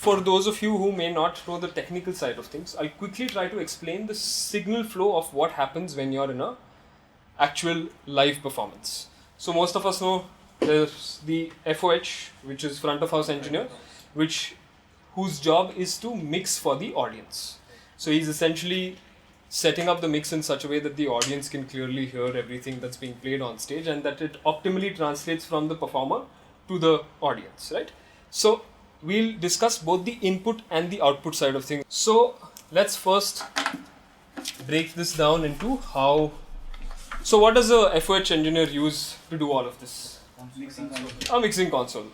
for those of you who may not know the technical side of things, I'll quickly try to explain the signal flow of what happens when you're in a actual live performance. So most of us know there's the FOH, which is front of house engineer, whose job is to mix for the audience. So he's essentially setting up the mix in such a way that the audience can clearly hear everything that's being played on stage and that it optimally translates from the performer to the audience, right? So we'll discuss both the input and the output side of things. So let's first break this down into how. So what does a FOH engineer use to do all of this? A mixing console,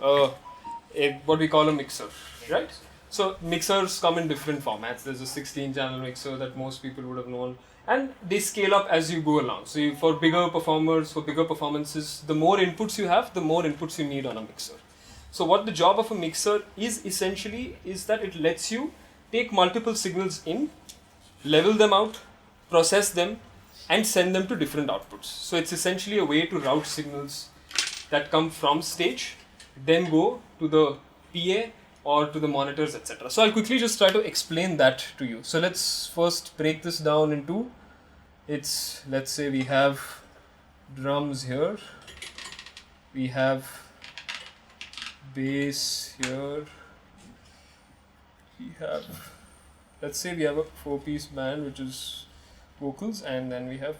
what we call a mixer, right? So mixers come in different formats. There's a 16-channel mixer that most people would have known, and they scale up as you go along. So for bigger performers, for bigger performances, the more inputs you have, the more inputs you need on a mixer. So what the job of a mixer is essentially is that it lets you take multiple signals in, level them out, process them, and send them to different outputs. So it's essentially a way to route signals that come from stage, then go to the PA or to the monitors, etc. So I'll quickly just try to explain that to you. So let's first break this down into let's say we have drums here, we have bass here, let's say we have a 4-piece band which is vocals, and then we have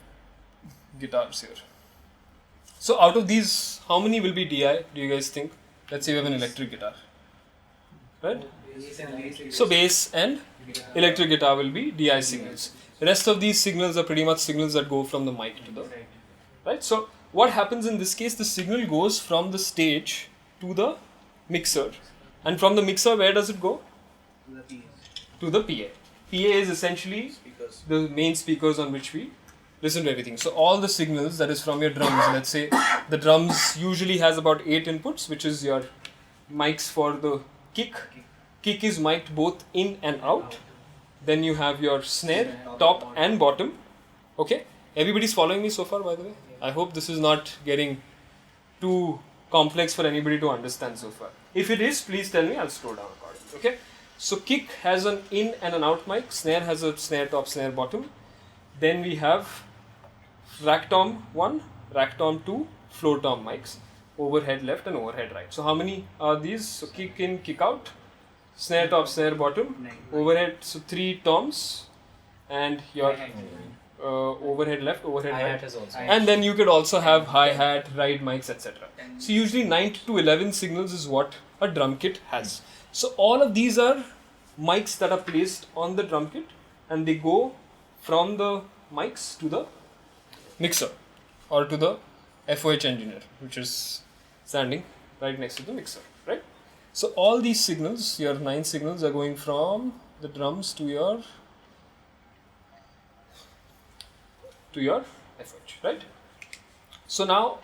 guitars here. So out of these, how many will be DI, do you guys think? Let's say we have an electric guitar, right? So bass and electric guitar will be DI signals. The rest of these signals are pretty much signals that go from the mic to the, right? So what happens in this case, the signal goes from the stage to the mixer, and from the mixer, where does it go? To the PA. PA is essentially the main speakers on which we listen to everything. So all the signals that is from your drums, let's say the drums usually has about 8 inputs, which is your mics for the kick. Kick is mic'd both in and out. Then you have your snare, top and bottom. Okay? Everybody's following me so far, by the way? I hope this is not getting too complex for anybody to understand so far. If it is, please tell me, I'll slow down accordingly. Okay? So kick has an in and an out mic, snare has a snare top, snare bottom. Then we have rack tom 1, rack tom 2, floor tom mics, overhead left and overhead right. So how many are these? So kick in, kick out, snare top, snare bottom, overhead, so 3 toms, and your overhead left, overhead right. Also. And then you could also have hi-hat, ride mics, etc. So usually 9 to 11 signals is what a drum kit has. So all of these are mics that are placed on the drum kit, and they go from the mics to the mixer or to the FOH engineer, which is standing right next to the mixer, right? So all these signals, your 9 signals, are going from the drums to your FOH, right? So now,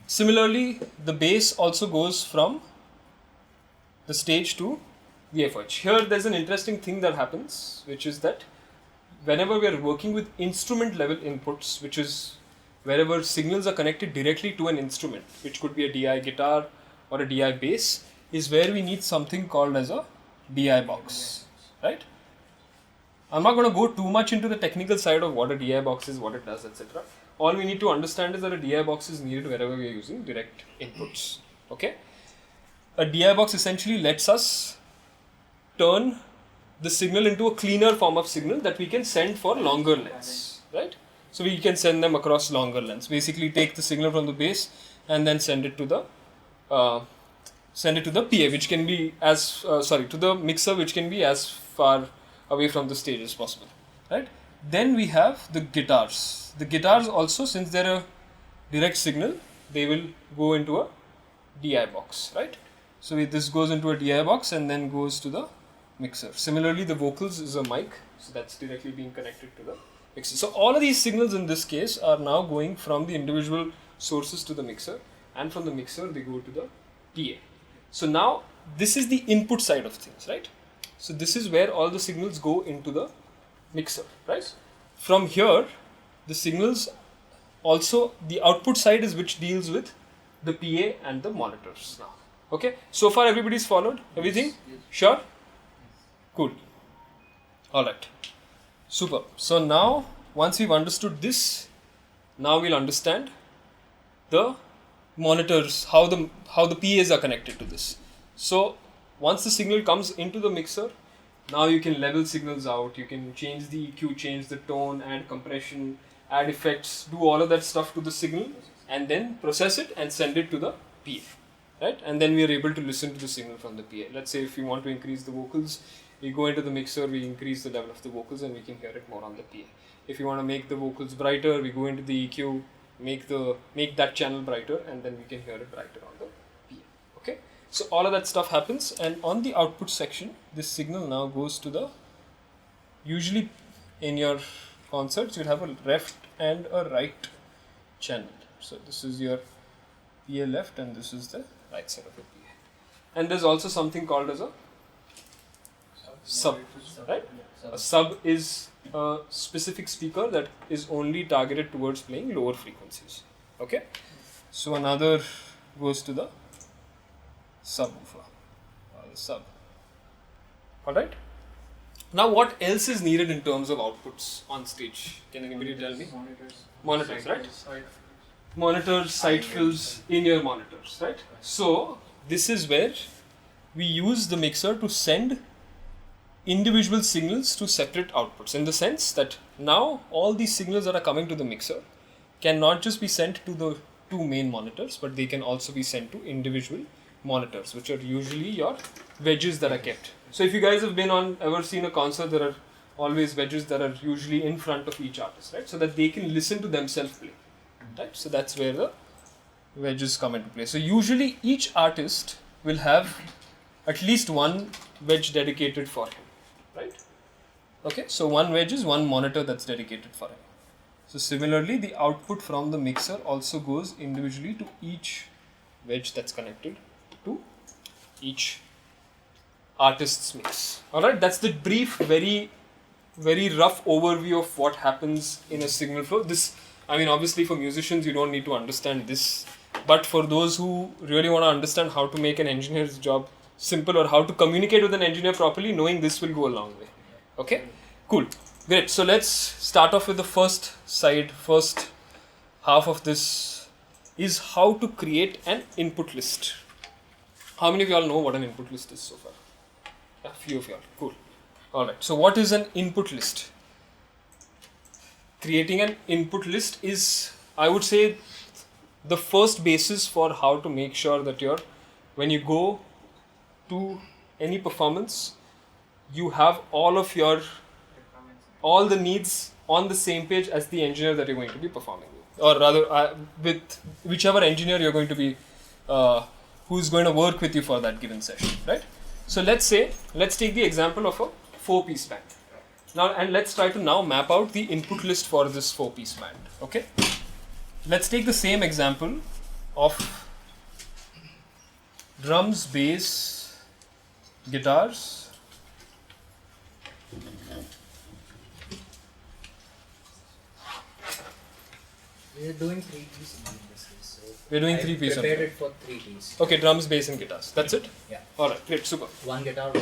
similarly, the bass also goes from the stage to the FOH. Here there's an interesting thing that happens, which is that whenever we are working with instrument level inputs, which is wherever signals are connected directly to an instrument, which could be a DI guitar or a DI bass, is where we need something called as a DI box, right? I'm not going to go too much into the technical side of what a DI box is, what it does, etc. All we need to understand is that a DI box is needed wherever we are using direct inputs, okay? A DI box essentially lets us turn the signal into a cleaner form of signal that we can send for longer lengths, right? So we can send them across longer lengths. Basically, take the signal from the bass and then send it to the PA, which can be to the mixer, which can be as far away from the stage as possible, right? Then we have the guitars. The guitars also, since they're a direct signal, they will go into a DI box, right? So this goes into a DI box and then goes to the mixer. Similarly, the vocals is a mic, so that's directly being connected to the mixer. So all of these signals in this case are now going from the individual sources to the mixer, and from the mixer they go to the PA. So now this is the input side of things, right? So this is where all the signals go into the mixer, right? From here, the signals also, the output side is which deals with the PA and the monitors now. Okay, so far everybody's followed everything? Yes. Sure? Cool. Alright. Super. So now, once we've understood this, now we'll understand the monitors, how the PAs are connected to this. So once the signal comes into the mixer, now you can level signals out, you can change the EQ, change the tone, add compression, add effects, do all of that stuff to the signal and then process it and send it to the PA. Right? And then we are able to listen to the signal from the PA. Let's say if we want to increase the vocals, we go into the mixer, we increase the level of the vocals and we can hear it more on the PA. If you want to make the vocals brighter, we go into the EQ, make that channel brighter and then we can hear it brighter on the PA. Okay? So all of that stuff happens and on the output section, this signal now goes to the, usually in your concerts, you'll have a left and a right channel. So this is your PA left and this is the right side of the PA. And there's also something called as a sub, right? A sub is a specific speaker that is only targeted towards playing lower frequencies. Okay? So another goes to the subwoofer or the sub. Alright? Now what else is needed in terms of outputs on stage? Can anybody tell me? Monitors, right? Monitors, side fills in your monitors, right? So this is where we use the mixer to send individual signals to separate outputs, in the sense that now all these signals that are coming to the mixer can not just be sent to the two main monitors, but they can also be sent to individual monitors, which are usually your wedges that are kept. So if you guys have ever seen a concert, there are always wedges that are usually in front of each artist, right? So that they can listen to themselves play, right? So that's where the wedges come into play. So usually each artist will have at least one wedge dedicated for him, right? Okay, so one wedge is one monitor that's dedicated for him. So similarly, the output from the mixer also goes individually to each wedge that's connected to each artist's mix. Alright, that's the brief, very rough overview of what happens in a signal flow. This, I mean, obviously for musicians, you don't need to understand this. But for those who really want to understand how to make an engineer's job simple or how to communicate with an engineer properly, knowing this will go a long way. Okay? Cool. Great. So let's start off with the first half of this is how to create an input list. How many of y'all know what an input list is so far? A few of y'all. Cool. Alright. So what is an input list? Creating an input list is, I would say, the first basis for how to make sure that when you go to any performance, you have all the needs on the same page as the engineer that you're going to be performing with, or rather with whichever engineer you're going to be, who's going to work with you for that given session, right? So let's take the example of a 4-piece band. Now, and let's try to now map out the input list for this 4-piece band. Okay. Let's take the same example of drums, bass, guitars. We're doing 3 pieces in this case. So we're doing 3 pieces. Prepared it for 3 pieces. Okay, drums, bass, and guitars. That's it? Yeah. Alright, great, super. 1 guitar, 1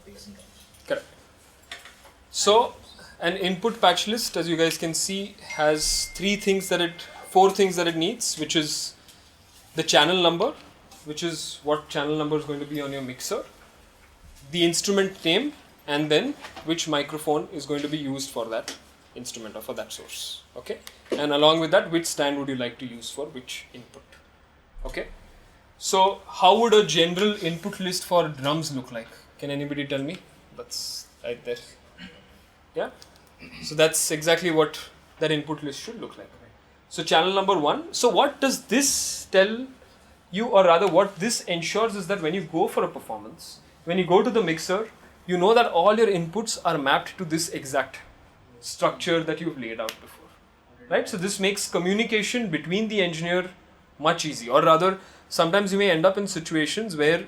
bass and drums. Correct. So, an input patch list, as you guys can see, has 4 things that it needs, which is the channel number, which is what channel number is going to be on your mixer, the instrument name, and then which microphone is going to be used for that instrument or for that source. Okay, and along with that, which stand would you like to use for which input. Okay, so how would a general input list for drums look like? Can anybody tell me? That's right there. Yeah, so that's exactly what that input list should look like. So channel number 1. So what does this tell you, or rather what this ensures is that when you go for a performance, when you go to the mixer, you know that all your inputs are mapped to this exact structure that you've laid out before, right? So this makes communication between the engineer much easier, or rather sometimes you may end up in situations where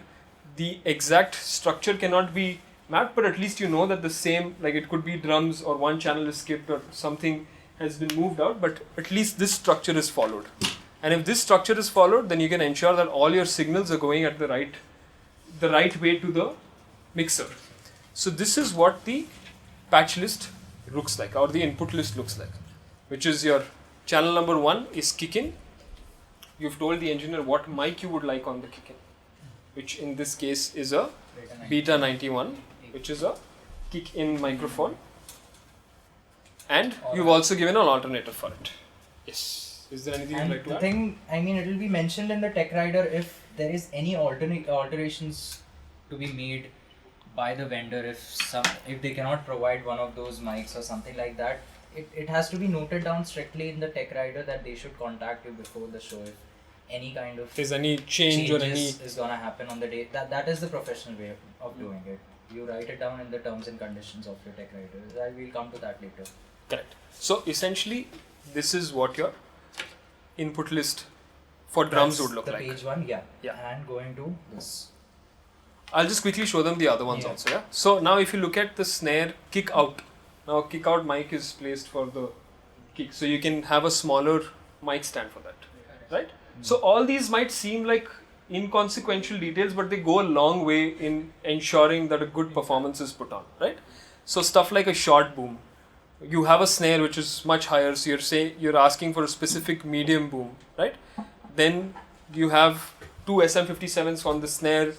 the exact structure cannot be mapped, but at least you know that the same, like it could be drums or one channel is skipped or something has been moved out, but at least this structure is followed. And if this structure is followed, then you can ensure that all your signals are going at the right way to the mixer. So this is what the patch list looks like, or the input list looks like, which is your channel number 1 is kick in. You've told the engineer what mic you would like on the kick in, which in this case is a Beta 91, which is a kick in microphone, and you've also given an alternator for it. Yes. Is there anything you'd like to the add? thing, I mean, it will be mentioned in the tech rider if there is any alterations to be made by the vendor, if they cannot provide one of those mics or something like that. It has to be noted down strictly in the tech rider that they should contact you before the show if any kind of If there's any change or any is gonna happen on the day. That is the professional way of doing it. You write it down in the terms and conditions of your tech rider. I will come to that later. correct. So essentially, this is what your input list for drums would look the like. page 1, yeah. Yeah. And going to this. I'll just quickly show them the other ones Yeah. also. Yeah. So now if you look at the snare kick out, now kick out mic is placed for the kick, so you can have a smaller mic stand for that, right? So all these might seem like inconsequential details, but they go a long way in ensuring that a good performance is put on, right? So stuff like a short boom, you have a snare which is much higher, so you're asking for a specific medium boom, right? Then you have two SM57s on the snare,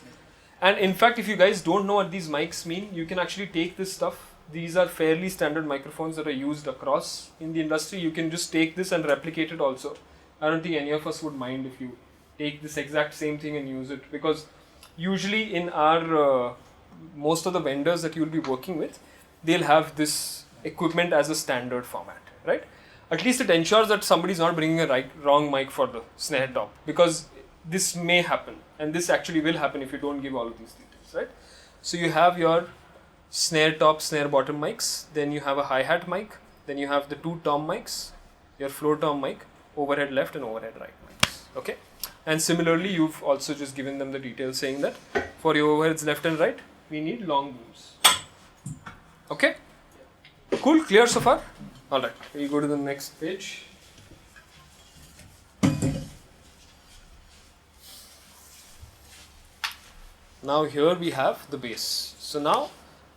and in fact, if you guys don't know what these mics mean, you can actually take this stuff. These are fairly standard microphones that are used across in the industry. You can just take this and replicate it also. I don't think any of us would mind if you take this exact same thing and use it, because usually in our most of the vendors that you'll be working with, they'll have this equipment as a standard format, right? At least it ensures that somebody's not bringing a wrong mic for the snare top, because this may happen, and this actually will happen if you don't give all of these details, right? So you have your snare top, snare bottom mics, then you have a hi-hat mic, then you have the two tom mics, your floor tom mic, overhead left and overhead right mics, okay? And similarly, you've also just given them the details saying that for your overheads left and right, we need long booms. Okay? Cool, clear so far? Alright, we'll go to the next page. Now here we have the bass. So now,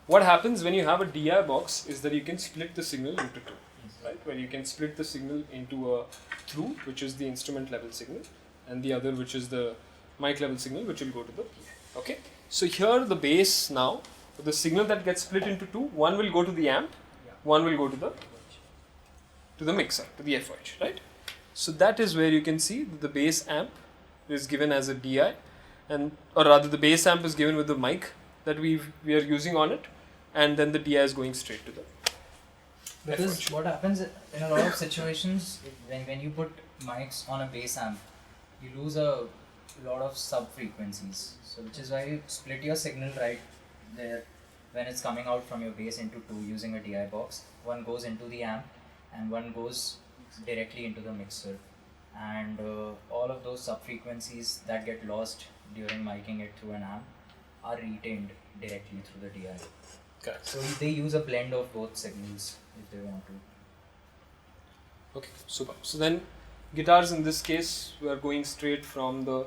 what happens when you have a DI box is that you can split the signal into two, right? Where you can split the signal into a through, which is the instrument level signal, and the other, which is the mic level signal, which will go to the PA. Okay? So here the bass now, the signal that gets split into two, one will go to the amp, one will go to the mixer, to the FOH, right? So that is where you can see that the bass amp is given as a DI, or rather the bass amp is given with the mic that we are using on it, and then the DI is going straight to the Because FOH. what happens in a lot of situations, when you put mics on a bass amp, you lose a lot of sub frequencies. So which is why you split your signal right there when it's coming out from your bass into two using a DI box. One goes into the amp and one goes directly into the mixer. And all of those sub frequencies that get lost during miking it through an amp are retained directly through the DI. Correct. So they use a blend of both signals if they want to. Okay, super. So then guitars in this case, we are going straight from the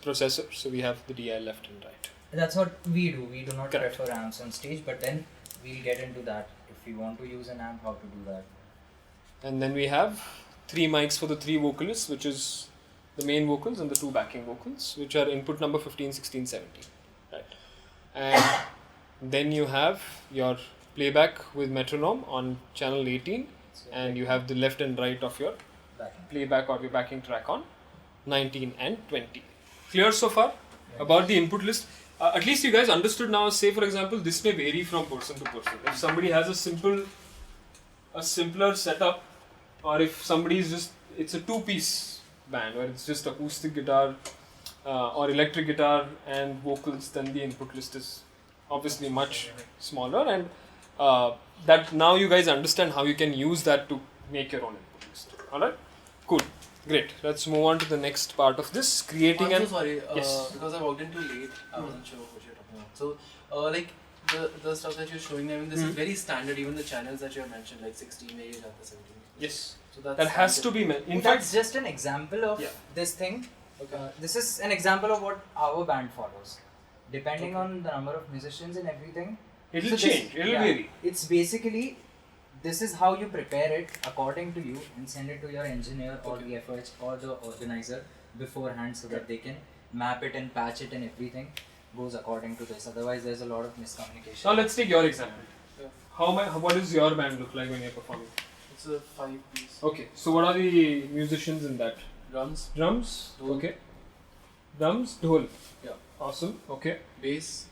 processor. So we have the DI left and right. That's what we do. We do not Correct. prefer amps on stage, but then we'll get into that. If we want to use an amp, how to do that. And then we have three mics for the three vocalists, which is the main vocals and the two backing vocals, which are input number 15, 16, 17. Right. And then you have your playback with metronome on channel 18, So and you have the left and right of your backing. playback or your backing track on 19 and 20. Clear so far about the input list? At least you guys understood now. Say for example, this may vary from person to person. If somebody has a simpler setup, or if somebody is just, it's a two-piece band where it's just acoustic guitar or electric guitar and vocals, then the input list is obviously much smaller, and that now you guys understand how you can use that to make your own input list. Alright? Cool. Great. Let's move on to the next part of this, creating I'm an... so sorry, Yes. because I walked in too late, I wasn't sure what you're talking about. So, like, the stuff that you're showing them, this is very standard, even the channels that you have mentioned, like 16 where you have the 17. Yes. So that's That has to standard. be... In That's fact, just an example of Yeah. this thing. Okay. This is an example of what our band follows. depending on the number of musicians and everything. It'll So this- change. It'll vary. It's basically, this is how you prepare it according to you and send it to your engineer or the FOH or the organizer beforehand so that they can map it and patch it and everything goes according to this. Otherwise, there's a lot of miscommunication. Now let's take your example. Yeah. What does your band look like when you're performing? It's a 5-piece. Okay, so what are the musicians in that? Drums, Drums. Dhol. Okay. Drums, dhol. Yeah. Awesome. Okay. bass,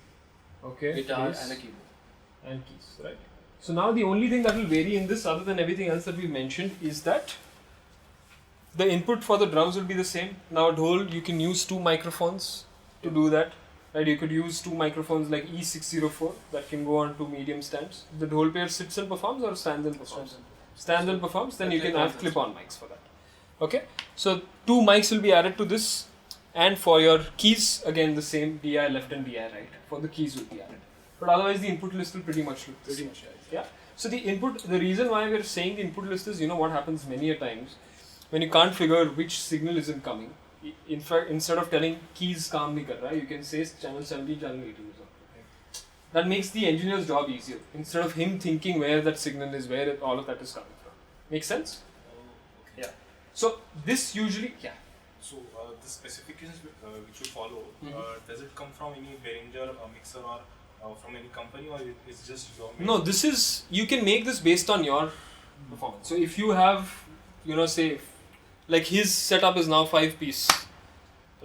Okay. guitar, bass, and a keyboard. and keys. Right. So now the only thing that will vary in this, other than everything else that we mentioned, is that the input for the drums will be the same. Now dhol, you can use 2 microphones to do that. Right, you could use 2 microphones like E604 that can go on to medium stands. The dhol player sits and performs or stands and performs? Stands and performs, then you can have clip-on mics for that. Okay, so 2 mics will be added to this, and for your keys, again the same DI left and DI right. For the keys will be added, but otherwise the input list will pretty much look the same. Yeah. So the input, the reason why we are saying the input list is, what happens many a times when you can't figure which signal isn't coming. In fact, instead of telling keys काम नहीं कर रहा, you can say channel 17, channel 18 or something. That makes the engineer's job easier. Instead of him thinking where that signal is, where all of that is coming from. Make sense? Yeah. So this usually, So the specifications which you follow, Mhm. does it come from any Behringer mixer or from any company, or it's just your made? No, this is, you can make this based on your performance. So if you have, say, like his setup is now 5-piece,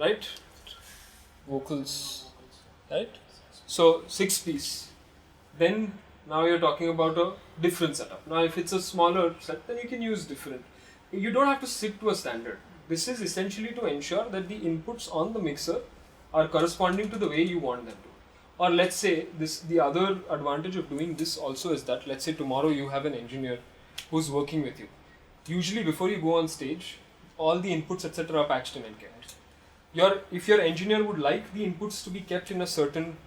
right? Vocals, right? So 6-piece. Then now you're talking about a different setup. Now if it's a smaller set, then you can use different. You don't have to stick to a standard. This is essentially to ensure that the inputs on the mixer are corresponding to the way you want them to. Or let's say the other advantage of doing this also is that, let's say tomorrow you have an engineer who's working with you. Usually before you go on stage, all the inputs etc. are patched in and kept. If your engineer would like the inputs to be kept in a certain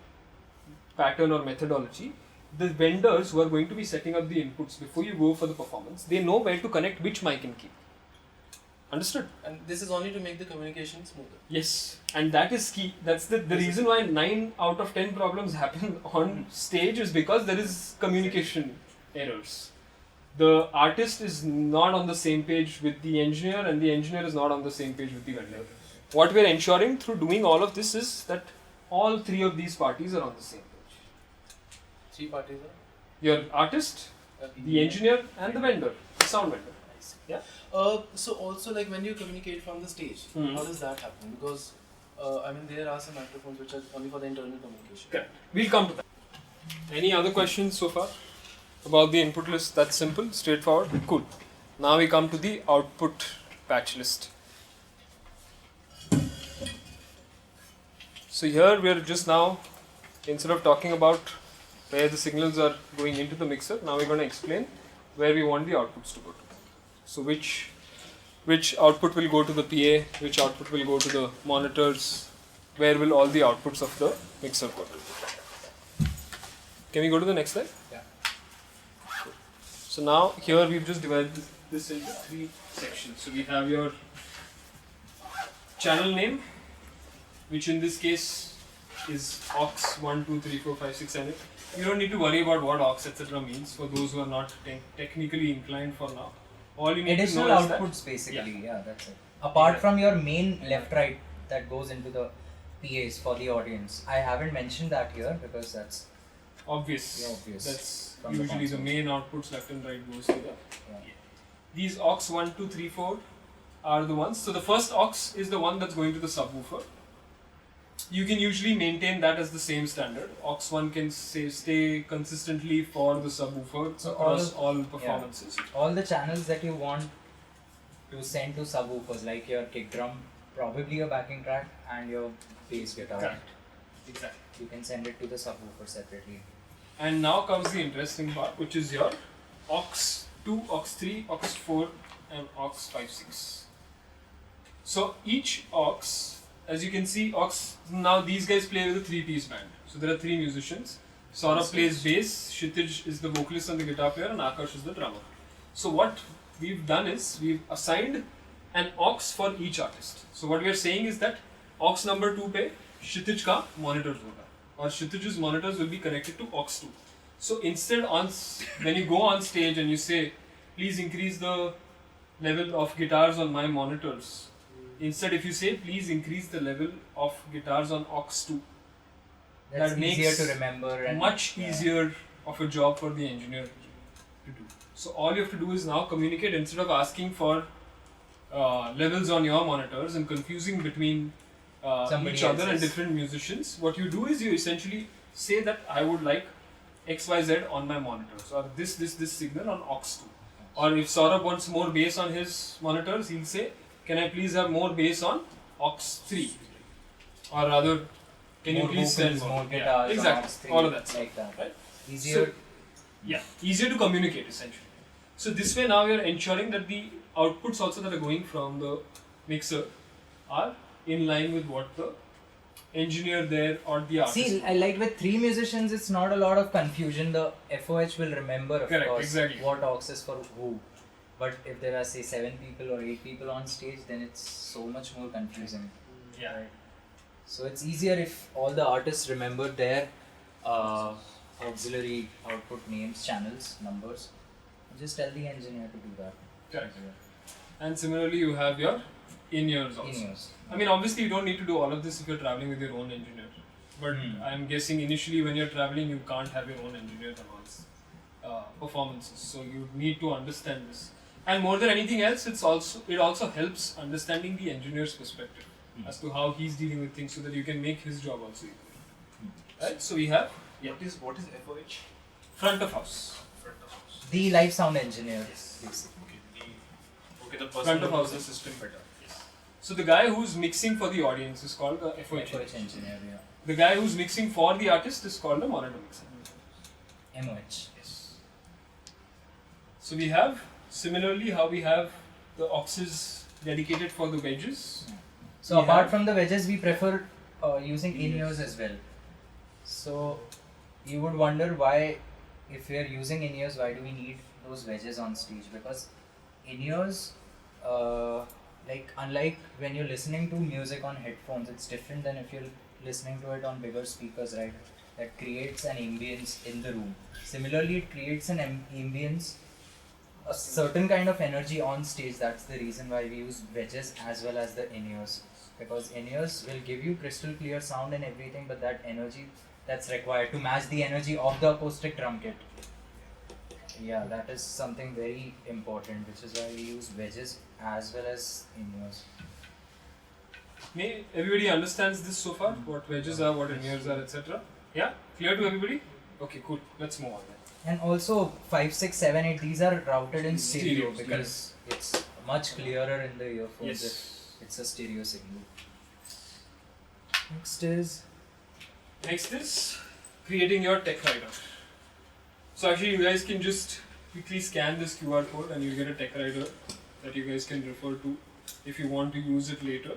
pattern or methodology, the vendors who are going to be setting up the inputs before you go for the performance, they know where to connect which mic and key. Understood? And this is only to make the communication smoother. Yes, and that is key. That's the reason why 9 out of 10 problems happen on stage is because there is communication errors. The artist is not on the same page with the engineer, and the engineer is not on the same page with the vendor. What we are ensuring through doing all of this is that all 3 of these parties are on the same page. 3 parties are? Your artist, the engineer, and the vendor, the sound vendor. Yeah. So also like when you communicate from the stage, Mhm. how does that happen? Because there are some microphones which are only for the internal communication. Correct. We'll come to that. Any other questions so far about the input list? That's simple, straightforward. Cool. Now we come to the output patch list. So here we are just now, instead of talking about where the signals are going into the mixer, now we're going to explain where we want the outputs to go to. So which output will go to the PA, which output will go to the monitors, where will all the outputs of the mixer go to. Can we go to the next slide? Yeah. So now here we've just divided this into 3 sections. So we have your channel name, which in this case is aux 1, 2, 3, 4, 5, 6, 7. You don't need to worry about what aux etc. means for those who are not technically inclined for now. All you need Additional to know is that outputs basically, yeah, that's it. Apart from your main left-right that goes into the PAs for the audience. I haven't mentioned that here because that's obvious. Yeah, obvious. That's From the usually the consoles. main outputs left and right goes to the. Yeah. These aux 1, 2, 3, 4 are the ones. So the first aux is the one that's going to the subwoofer. You can usually maintain that as the same standard. Aux 1 can stay consistently for the subwoofer So across all performances. all the channels that you want to send to subwoofers, like your kick drum, probably your backing track, and your bass guitar. Correct. Exactly. You can send it to the subwoofer separately. And now comes the interesting part, which is your aux 2, aux 3, aux 4, and aux 5, 6. So each aux, as you can see, aux, now these guys play with a 3-piece band. So there are 3 musicians. Saurabh plays bass, Kshitij is the vocalist and the guitar player, and Akash is the drummer. So what we've done is, we've assigned an aux for each artist. So what we are saying is that aux number 2 पे Kshitij का monitors होगा. or Kshitij's monitors will be connected to aux 2. So instead, when you go on stage and you say, please increase the level of guitars on my monitors, instead if you say, please increase the level of guitars on aux 2, That's that easier makes to remember and much easier of a job for the engineer to do. So all you have to do is now communicate instead of asking for levels on your monitors and confusing between Somebody each other and else's. different musicians. What you do is you essentially say that I would like XYZ on my monitors, or this signal on aux 2. Or if Saurabh wants more bass on his monitors, he'll say, can I please have more bass on aux 3? Or rather, can more you please vocals, send more Yeah, guitars, exactly, on all of that stuff. like that. Right? Easier. Yeah, easier to communicate essentially. So this way now we are ensuring that the outputs also that are going from the mixer are in line with what the engineer there or the artist. See, like with 3 musicians, it's not a lot of confusion. The FOH will remember, of Correct, course, exactly. what aux is for who. But if there are, say, 7 people or 8 people on stage, then it's so much more confusing. Yeah. Right? So it's easier if all the artists remember their auxiliary output names, channels, numbers. Just tell the engineer to do that. Correct. And similarly, you have your in-ears also. In-ears. I mean, obviously, you don't need to do all of this if you're traveling with your own engineer. But I'm guessing initially, when you're traveling, you can't have your own engineer announce performances. So you need to understand this. And more than anything else, it also helps understanding the engineer's perspective as to how he's dealing with things, so that you can make his job also easier. Right? So we have What is FOH? front of house. Front of house. The live sound engineer, basically. Okay, the person Front of who house knows the system better. Yes. So the guy who's mixing for the audience is called the FOH. FOH engineer, yeah. The guy who's mixing for the artist is called a monitor mixer. MOH. Yes. So we have similarly how we have the auxes dedicated for the wedges. So We apart have- from the wedges, we prefer using in-ears as well. So you would wonder why, if we are using in-ears, why do we need those wedges on stage? Because in-ears, like unlike when you're listening to music on headphones, it's different than if you're listening to it on bigger speakers, right? That creates an ambience in the room. Similarly, it creates an ambience, a certain kind of energy on stage. That's the reason why we use wedges as well as the in-ears. Because in-ears will give you crystal clear sound and everything, but that energy that's required to match the energy of the acoustic drum kit. Yeah, that is something very important, which is why we use wedges as well as in-ears. May everybody understands this so far? What wedges are, what in-ears are, etc. Yeah? Clear to everybody? Okay, cool. Let's move on then. And also 5, 6, 7, 8, these are routed in stereo Stereos, because it's much clearer in the earphones Yes. if it's a stereo signal. Next is creating your tech writer. So actually you guys can just quickly scan this QR code and you get a tech writer that you guys can refer to if you want to use it later.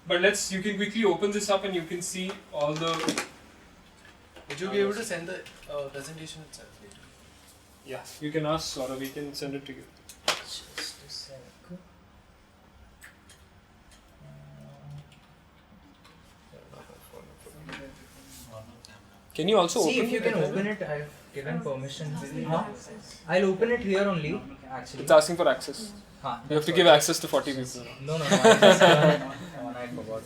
But you can quickly open this up and you can see all the... Would you be able to send the presentation itself later? Yeah, you can ask Saurabh, we can send it to you. just a sec. Can you also See open if you it? can open it. I've given permission. Huh? I'll open it here only. Actually. It's asking for access. Huh, You have to that's give what- access to 40 people. No. I just one I forgot.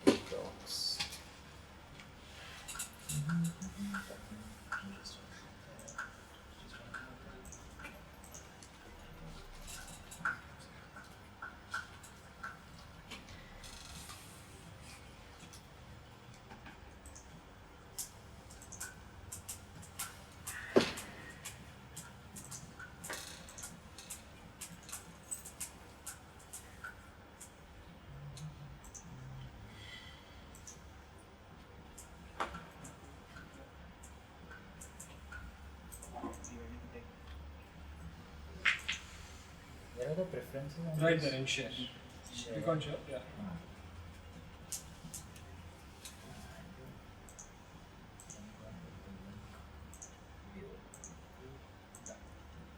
Docs. Where are the preferences? on Right this? there in share. Share. Click on share, yeah.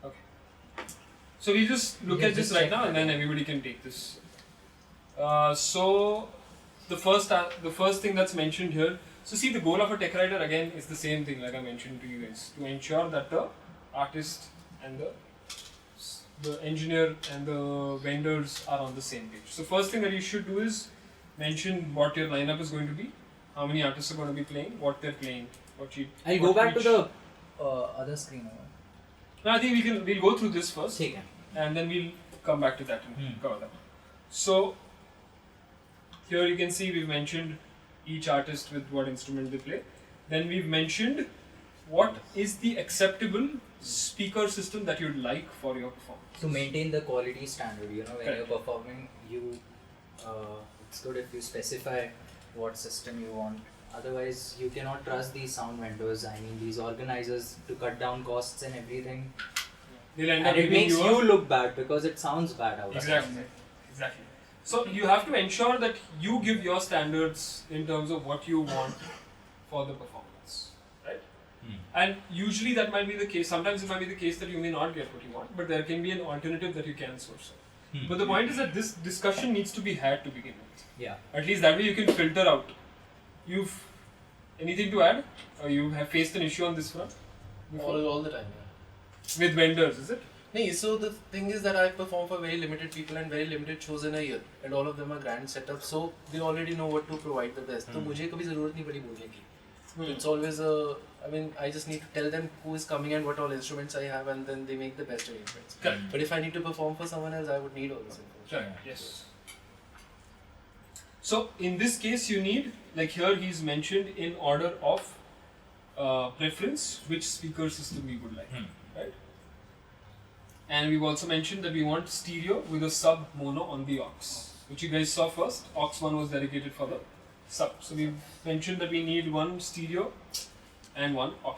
Okay. So we just look Yeah, at this just right check now that. and then everybody can take this So the first thing that's mentioned here. So see, the goal of a tech writer again is the same thing like I mentioned to you guys, to ensure that the artist and the engineer and the vendors are on the same page. So first thing that you should do is mention what your lineup is going to be, how many artists are going to be playing, what they're playing, I'll go back to the other screen. No, I think we'll go through this first, ठीक है. and then we'll come back to that and cover that. So here you can see we've mentioned each artist with what instrument they play. Then we've mentioned what is the acceptable speaker system that you'd like for your performance. To maintain the quality standard, when Correct. you're performing, it's good if you specify what system you want. Otherwise, you cannot trust these sound vendors. I mean, these organizers to cut down costs and everything. They'll end up And it giving makes you you look bad because it sounds bad out. exactly. So you have to ensure that you give your standards in terms of what you want for the performance, right? And usually that might be the case. Sometimes it might be the case that you may not get what you want, but there can be an alternative that you can source. But the point is that this discussion needs to be had to begin with. Yeah. At least that way you can filter out. You've anything to add? Or you have faced an issue on this front? Before? All the time, yeah. With vendors, is it? No, so the thing is that I perform for very limited people and very limited shows in a year, and all of them are grand setups, so they already know what to provide the best. So मुझे कभी ज़रूरत नहीं पड़ी बोलने की. It's always I just need to tell them who is coming and what all instruments I have, and then they make the best arrangements. Correct. But if I need to perform for someone else, I would need all this information. Right. Yes. So in this case, you need, like here he's mentioned in order of preference which speaker system we would like, right? And we've also mentioned that we want stereo with a sub mono on the aux, which you guys saw first. Aux 1 was dedicated for the sub. So we've mentioned that we need one stereo and one aux.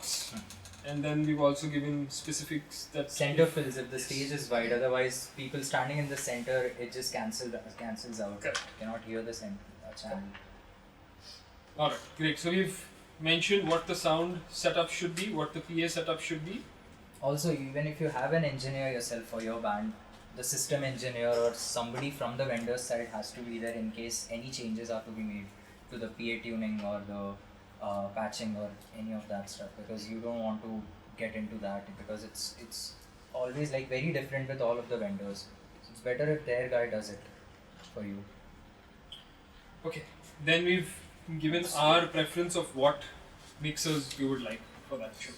And then we've also given specifics that Center fills if the stage is wide. Otherwise, people standing in the center, it just cancels out. Correct. You cannot hear the channel. Alright, great. So we've mentioned what the sound setup should be, what the PA setup should be. Also, even if you have an engineer yourself for your band, the system engineer or somebody from the vendor side has to be there in case any changes are to be made to the PA tuning or the patching or any of that stuff, because you don't want to get into that because it's always like very different with all of the vendors. So it's better if their guy does it for you. Okay, then we've given our preference of what mixers we would like for that show.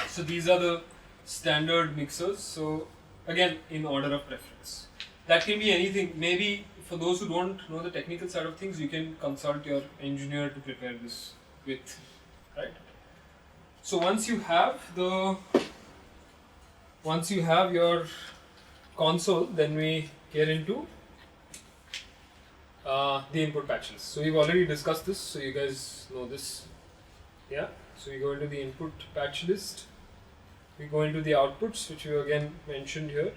So these are the standard mixers. So again, in order of preference. That can be anything. Maybe for those who don't know the technical side of things, you can consult your engineer to prepare this with, right? So once you have your console, then we get into the input patch list. So we've already discussed this, so you guys know this. Yeah. So we go into the input patch list. We go into the outputs, which we again mentioned here,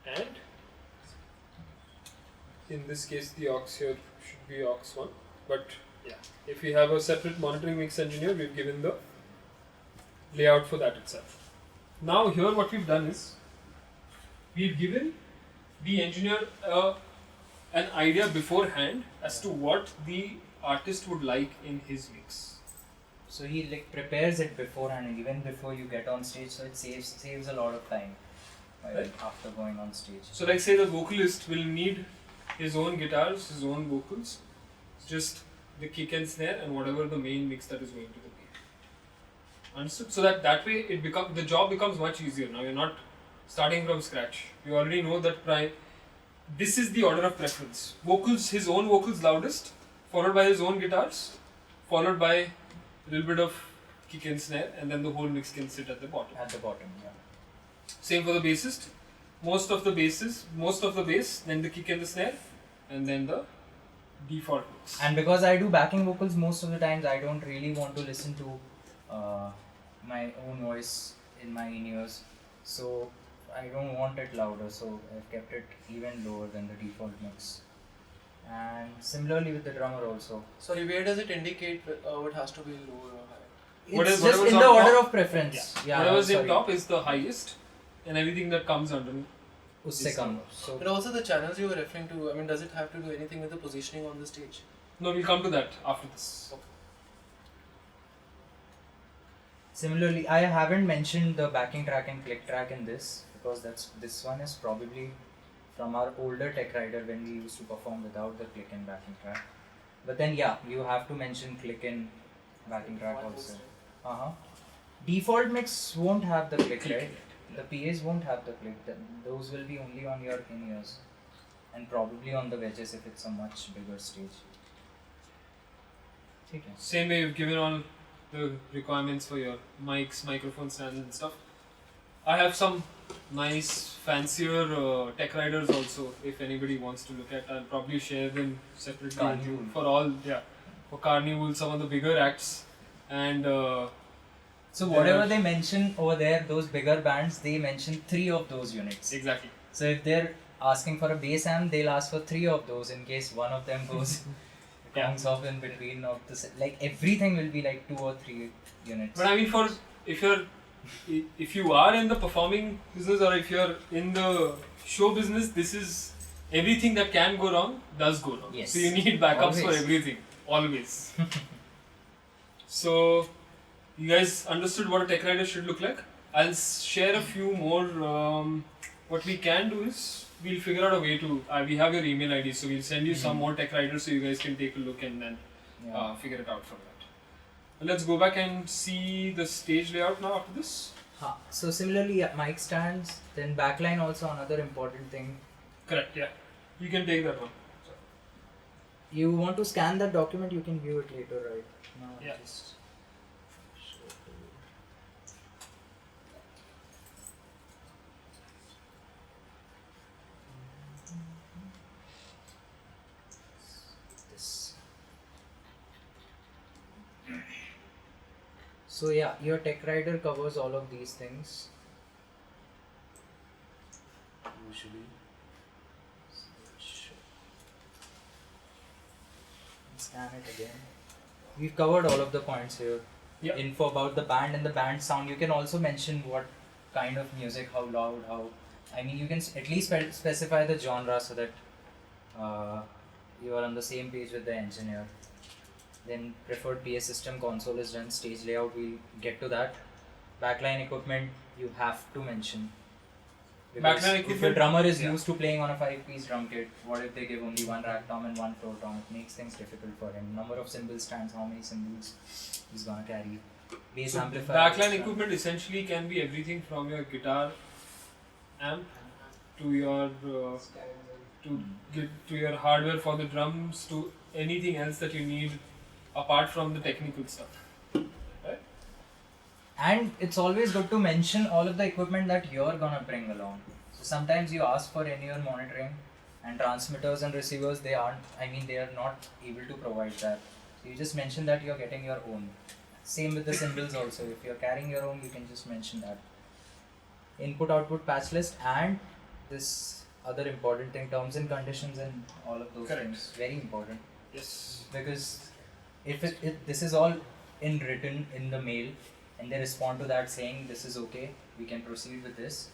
and in this case the aux here should be aux 1, but yeah, if we have a separate monitoring mix engineer, we've given the layout for that itself. Now here what we've done is we've given the engineer an idea beforehand as to what the artist would like in his mix. So he like prepares it beforehand, even before you get on stage, so it saves a lot of time Right. after going on stage. So like say the vocalist will need his own guitars, his own vocals, just the kick and snare and whatever the main mix that is going to be. Understood? So that way the job becomes much easier. Now you're not starting from scratch. You already know that this is the order of preference. Vocals, his own vocals loudest, followed by his own guitars, followed by a little bit of kick and snare, and then the whole mix can sit at the bottom. At the bottom, yeah. Same for the bassist. Most of the bass, then the kick and the snare, and then the default mix. And because I do backing vocals most of the times, I don't really want to listen to my own voice in my in-ears. So I don't want it louder, so I've kept it even lower than the default mix. And similarly with the drummer also. Sorry, where does it indicate what has to be lower or higher? What It's is- just whatever's in the on order top? of preference. Yeah, Whatever's in sorry. top is the highest, and everything that comes under उससे कम. So But also the channels you were referring to, I mean, does it have to do anything with the positioning on the stage? No, we'll come to that after this. similarly, I haven't mentioned the backing track and click track in this because this one is probably from our older Tech Rider when we used to perform without the click and backing track. But then yeah, you have to mention click and backing track also. Default mix won't have the click, right? The PAs won't have the click. Those will be only on your in-ears and probably on the wedges if it's a much bigger stage. Okay. Same way you've given all the requirements for your mics, microphone stands and stuff. I have some nice fancier tech riders also if anybody wants to look at. I'll probably share them separately Carnival. for all, for Carnival, some of the bigger acts. And So whatever they mention over there, those bigger bands, they mention 3 of those units. exactly. So if they're asking for a bass amp, they'll ask for 3 of those in case one of them goes comes off in between of the like everything will be like 2 or 3 units. But I mean, for if you are in the performing business or if you're in the show business, this is everything that can go wrong does go wrong. Yes. So you need backups for Always. everything, always. So you guys understood what a tech rider should look like. I'll share a few more. What we can do is we'll figure out a way to. We have your email ID, so we'll send you some more tech riders so you guys can take a look and then figure it out from that. Let's go back and see the stage layout now after this. So similarly, mic stands, then backline also another important thing. Correct, yeah. You can take that one. You want to scan that document, you can view it later, right? No, Yeah. just show it to you. This. So yeah, your tech rider covers all of these things. Usually. Scan it again. We've covered all of the points here. Yeah. Info about the band and the band sound. You can also mention what kind of music, how loud, how. I mean, you can at least specify the genre so that you are on the same page with the engineer. Then preferred PA system, console is done, stage layout, we'll get to that. Backline equipment, you have to mention. Because Backline if your equipment, drummer is yeah. used to playing on a 5-piece drum kit, what if they give only one rack tom and one floor tom? It makes things difficult for him. Number of cymbal stands, how many cymbals he's gonna carry. Bass So amplifier. backline equipment essentially can be everything from your guitar amp to your to your hardware for the drums to anything else that you need apart from the technical stuff. And it's always good to mention all of the equipment that you're gonna bring along. So sometimes you ask for in-ear monitoring and transmitters and receivers, they are not able to provide that. So you just mention that you're getting your own. Same with the cymbals also. If you're carrying your own, you can just mention that. Input-output patch list and this other important thing, terms and conditions and all of those Correct. things. Very important. Yes. Because if this is all in written in the mail and they respond to that saying this is okay, we can proceed with this,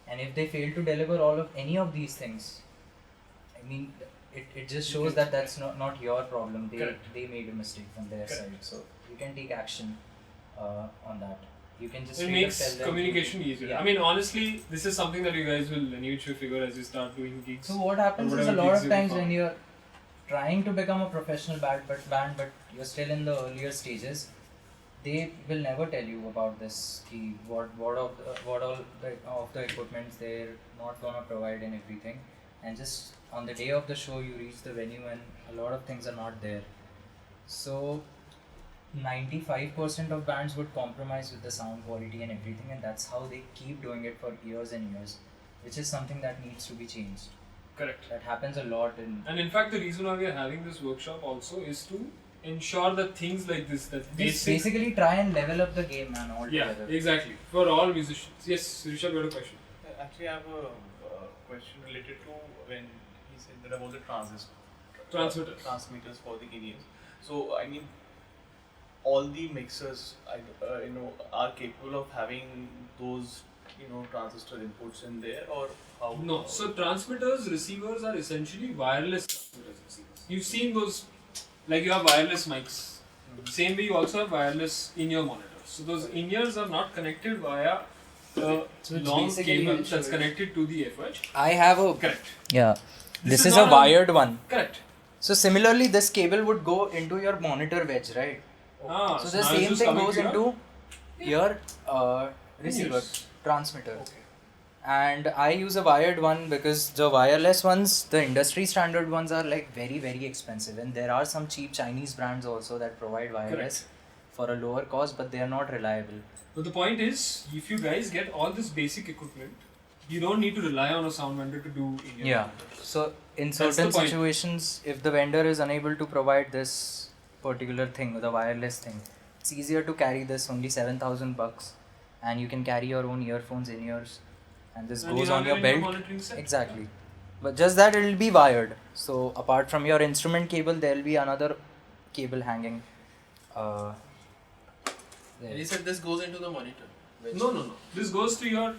and if they fail to deliver all of any of these things, I mean it just shows that that's not your problem. They made a mistake from their side, so you can take action on that. You can just It straight up makes tell them communication easier. Yeah. I mean, honestly, this is something that you guys will eventually figure as you start doing gigs. So what happens or is a whatever lot gigs of you times perform. when you're trying to become a professional band, but you're still in the earlier stages, they will never tell you about this. What all of the equipment they're not gonna provide and everything, and just on the day of the show you reach the venue and a lot of things are not there. So 95% of bands would compromise with the sound quality and everything, and that's how they keep doing it for years and years, which is something that needs to be changed. Correct. That happens a lot in. And in fact, the reason why we are having this workshop also is to ensure that things like this, that Just basic. basically try and level up the game, man, Yeah, altogether. exactly. For all musicians. Yes, Rishabh, you had a question. Actually, I have a question related to when he said that about the transmitters for the in-ears. So, I mean, all the mixers, are capable of having those transistor inputs in there, or how? No, so transmitters, receivers are essentially wireless transmitters, receivers. You've seen those, like you have wireless mics. Same way you also have wireless in-ear monitors. So those in-ears are not connected via a So it's long basically cable I'll show that's you. connected to the FOH. I have a Correct. yeah. This is a not wired one. Correct. So similarly, this cable would go into your monitor wedge, right? Ah, So the now it's same just thing coming goes to your- into your receiver, Yes. transmitter. And I use a wired one because the wireless ones, the industry standard ones, are like very, very expensive. And there are some cheap Chinese brands also that provide wireless for a lower cost, but they are not reliable. But the point is, if you guys get all this basic equipment, you don't need to rely on a sound vendor to do in your Yeah. monitors. So in That's the certain point. situations, if the vendor is unable to provide this particular thing, the wireless thing, it's easier to carry this only $7,000, and you can carry your own earphones in yours, and this And goes you on have your it in belt. monitoring set. Exactly. But just that it will be wired. So apart from your instrument cable, there will be another cable hanging. And he said this goes into the monitor. No. This goes to your.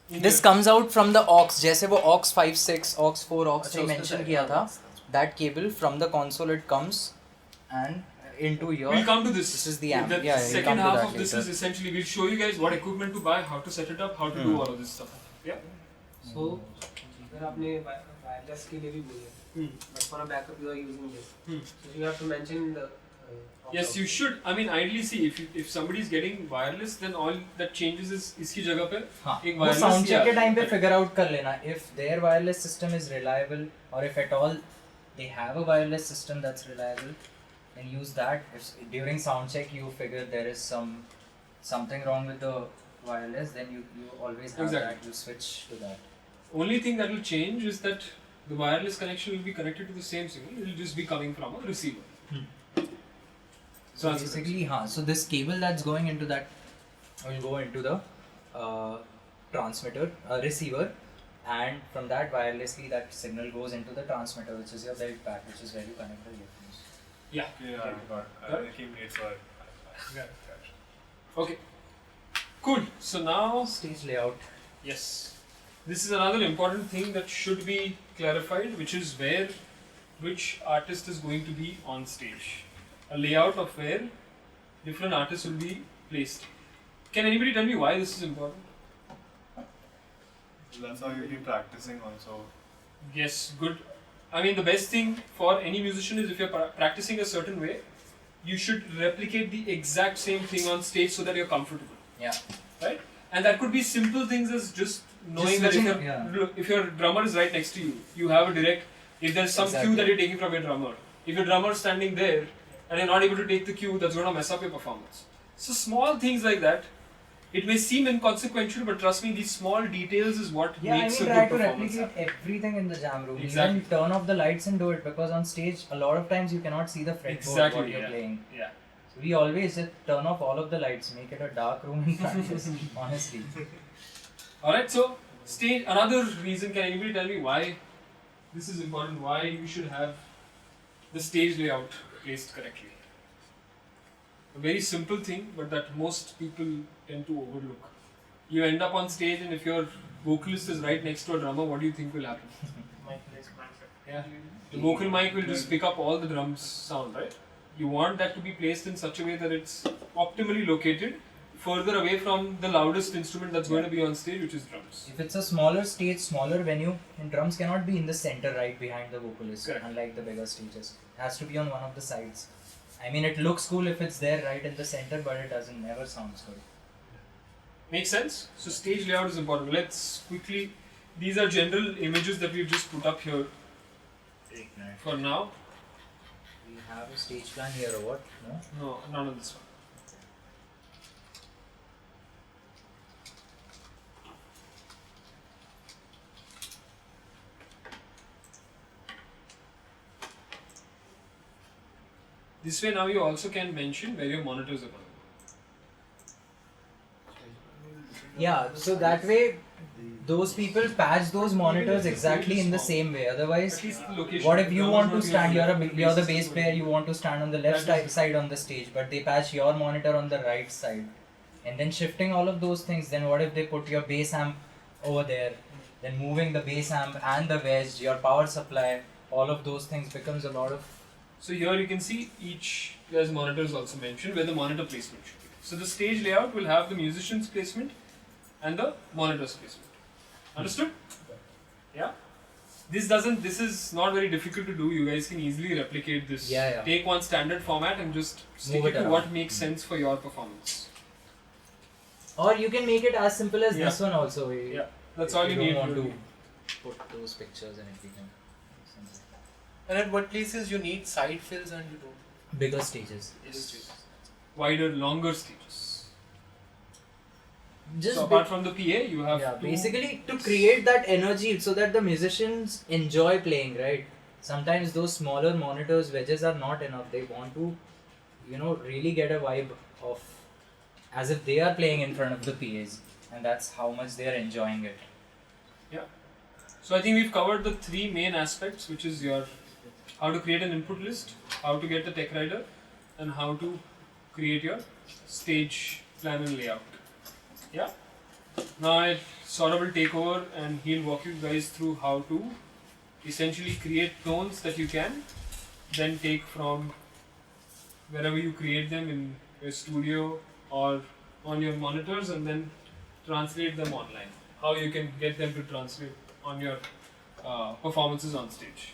This comes out from the aux. जैसे वो aux 5.6, aux 4, aux अच्छा, 3 उसके mention side, किया हाँ, था. that's- That cable from the console it comes and into your. We'll come to this. This is the amp. The Yeah, we'll second come to half that of this later. is essentially we'll show you guys what equipment to buy, how to set it up, how to do all of this stuff. Yeah. So, अगर आपने wireless के लिए भी बोले, but for a backup you are using this. So you have to mention the. Yes, you should. I mean, ideally, see if somebody is getting wireless, then all that changes is इसकी जगह पे हाँ, एक वो wireless sound check के या- time पे figure out कर लेना if their wireless system is reliable or if at all they have a wireless system that's reliable, then use that. If during sound check you figure there is something wrong with the wireless, then you always have Exactly. that. You switch to that. Only thing that will change is that the wireless connection will be connected to the same signal. It will just be coming from a receiver. So basically, so this cable that's going into that will go into the transmitter, receiver, and from that wirelessly that signal goes into the transmitter, which is your belt pad, which is where you connect the earphones. Yeah. Yeah, I came late, so I Okay. Cool. So now, Stage layout. yes, this is another important thing that should be clarified, which is which artist is going to be on stage. A layout of where different artists will be placed. Can anybody tell me why this is important? That's how you'll be practicing also. Yes, good. I mean, the best thing for any musician is if you're practicing a certain way, you should replicate the exact same thing on stage so that you're comfortable. Yeah. Right? And that could be simple things as just knowing that switching, if your drummer is right next to you, you have a direct, if there's some Exactly. cue that you're taking from your drummer, if your drummer is standing there and you're not able to take the cue, that's going to mess up your performance. So small things like that, it may seem inconsequential, but trust me, these small details is what Yeah, makes I mean, a try good to performance. replicate everything in the jam room. Exactly. Even turn off the lights and do it, because on stage, a lot of times you cannot see the fretboard Exactly, what you're yeah. playing. Yeah. So we always just turn off all of the lights, make it a dark room in practice, honestly. Alright, so stage, another reason, can anybody tell me why this is important, why you should have the stage layout placed correctly? A very simple thing, but that most people tend to overlook. You end up on stage and if your vocalist is right next to a drummer, what do you think will happen? Yeah. The vocal mic will just pick up all the drums sound, right? You want that to be placed in such a way that it's optimally located further away from the loudest instrument that's going to be on stage, which is drums. If it's a smaller stage, smaller venue, and drums cannot be in the center right behind the vocalist, Correct. unlike the bigger stages. It has to be on one of the sides. I mean, it looks cool if it's there right in the center, but it doesn't, never sounds good. Makes sense? So stage layout is important. Let's quickly, these are general images that we've just put up here for now. We have a stage plan here or what? No? No, none of this one. This way now you also can mention where your monitors are going. Yeah, so that way, those people patch those monitors exactly in the same way. Otherwise, At least the location. what if you Drummer's want to not stand, going you're the places bass player, you want to stand on the left That is- side on the stage, but they patch your monitor on the right side and then shifting all of those things. Then what if they put your bass amp over there, then moving the bass amp and the wedge, your power supply, all of those things becomes a lot of. So here you can see each, there's monitors also mentioned where the monitor placement should be. So the stage layout will have the musician's placement and the monitor's placement. Understood? Yeah? This is not very difficult to do. You guys can easily replicate this. Yeah. Take one standard format and just stick Move it it to around. what makes sense for your performance. Or you can make it as simple as Yeah. this one also. Yeah. That's If all you don't need want really. to put those pictures and everything. And at what places you need side fills and you don't? Bigger stages. Wider, longer stages. Just So apart from the PA, you have yeah, two- basically to create that energy so that the musicians enjoy playing, right? Sometimes those smaller monitors, wedges are not enough. They want to, really get a vibe of as if they are playing in front of the PAs, and that's how much they are enjoying it. So I think we've covered the three main aspects, which is your how to create an input list, how to get the tech rider, and how to create your stage plan and layout. Yeah. Now Saurabh will take over and he'll walk you guys through how to essentially create tones that you can then take from wherever you create them in your studio or on your monitors and then translate them online. How you can get them to translate on your performances on stage.